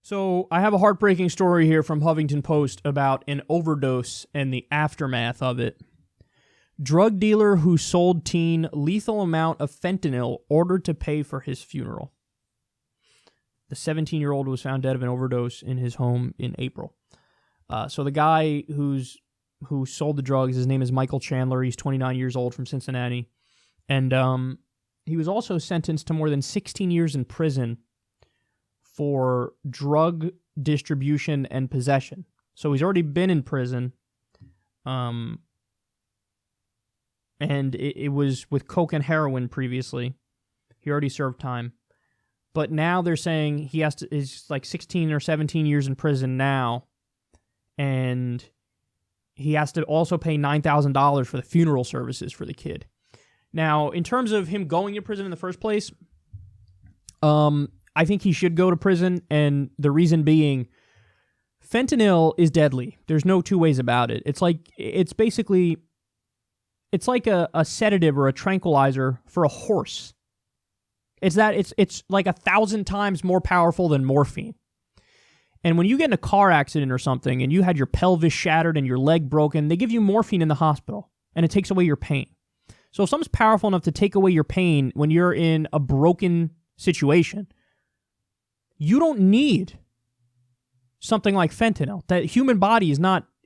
So I have a heartbreaking story here from Huffington Post about an overdose and the aftermath of it. Drug dealer who sold teen lethal amount of fentanyl ordered to pay for his funeral. The 17-year-old was found dead of an overdose in his home in April. So the guy who sold the drugs, his name is Michael Chandler. He's 29 years old from Cincinnati. And he was also sentenced to more than 16 years in prison for drug distribution and possession. So he's already been in prison. And it was with coke and heroin previously. He already served time. But now they're saying he is like 16 or 17 years in prison now. And he has to also pay $9,000 for the funeral services for the kid. Now, in terms of him going to prison in the first place, I think he should go to prison, and the reason being, fentanyl is deadly. There's no two ways about it. It's like a sedative or a tranquilizer for a horse. It's like 1,000 times more powerful than morphine. And when you get in a car accident or something and you had your pelvis shattered and your leg broken, they give you morphine in the hospital, and it takes away your pain. So if something's powerful enough to take away your pain when you're in a broken situation, you don't need something like fentanyl. The human body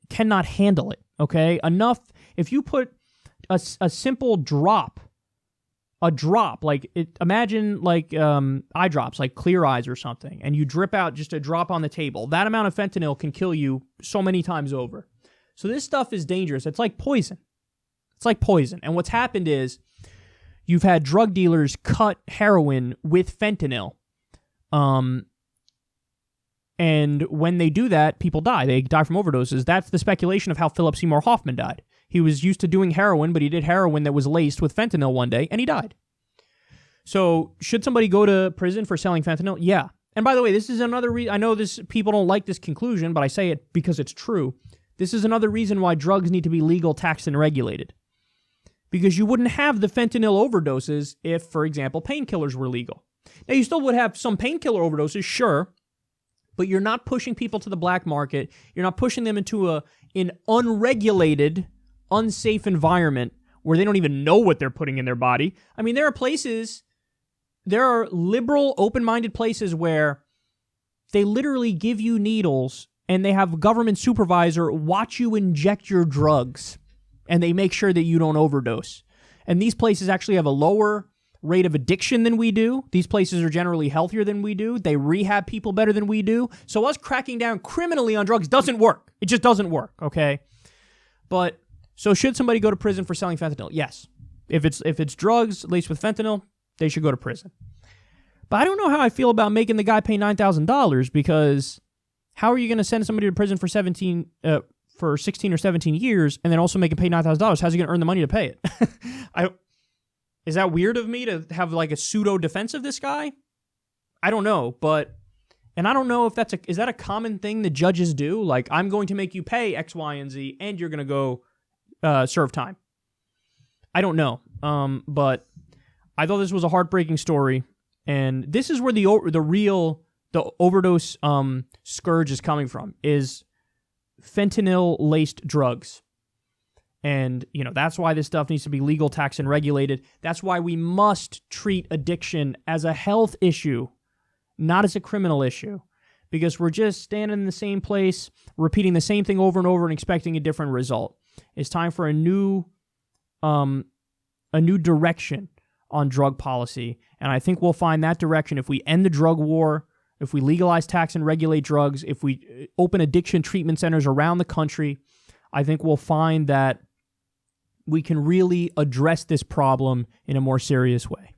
cannot handle it, okay? Enough, if you put a simple drop, imagine like eye drops, like Clear Eyes or something, and you drip out just a drop on the table. That amount of fentanyl can kill you so many times over. So this stuff is dangerous. It's like poison. And what's happened is you've had drug dealers cut heroin with fentanyl. And when they do that, people die. They die from overdoses. That's the speculation of how Philip Seymour Hoffman died. He was used to doing heroin, but he did heroin that was laced with fentanyl one day, and he died. So should somebody go to prison for selling fentanyl? Yeah. And by the way, this is another reason. I know people don't like this conclusion, but I say it because it's true. This is another reason why drugs need to be legal, taxed, and regulated. Because you wouldn't have the fentanyl overdoses if, for example, painkillers were legal. Now, you still would have some painkiller overdoses, sure, but you're not pushing people to the black market. You're not pushing them into an unregulated, unsafe environment where they don't even know what they're putting in their body. I mean, there are liberal, open-minded places where they literally give you needles and they have a government supervisor watch you inject your drugs, and they make sure that you don't overdose. And these places actually have a lower rate of addiction than we do. These places are generally healthier than we do. They rehab people better than we do. So us cracking down criminally on drugs doesn't work. It just doesn't work, okay? But, so should somebody go to prison for selling fentanyl? Yes. If it's drugs laced with fentanyl, they should go to prison. But I don't know how I feel about making the guy pay $9,000, because how are you going to send somebody to prison for 16 or 17 years and then also make him pay $9,000? How's he going to earn the money to pay it? Is that weird of me to have like a pseudo defense of this guy? I don't know, and I don't know if is that a common thing that judges do? Like, I'm going to make you pay X, Y, and Z, and you're going to go serve time. I don't know, but I thought this was a heartbreaking story, and this is where the overdose scourge is coming from, is fentanyl-laced drugs. And, that's why this stuff needs to be legal, taxed, and regulated. That's why we must treat addiction as a health issue, not as a criminal issue. Because we're just standing in the same place, repeating the same thing over and over and expecting a different result. It's time for a new direction on drug policy. And I think we'll find that direction if we end the drug war, if we legalize, tax, and regulate drugs, if we open addiction treatment centers around the country. I think we'll find that we can really address this problem in a more serious way.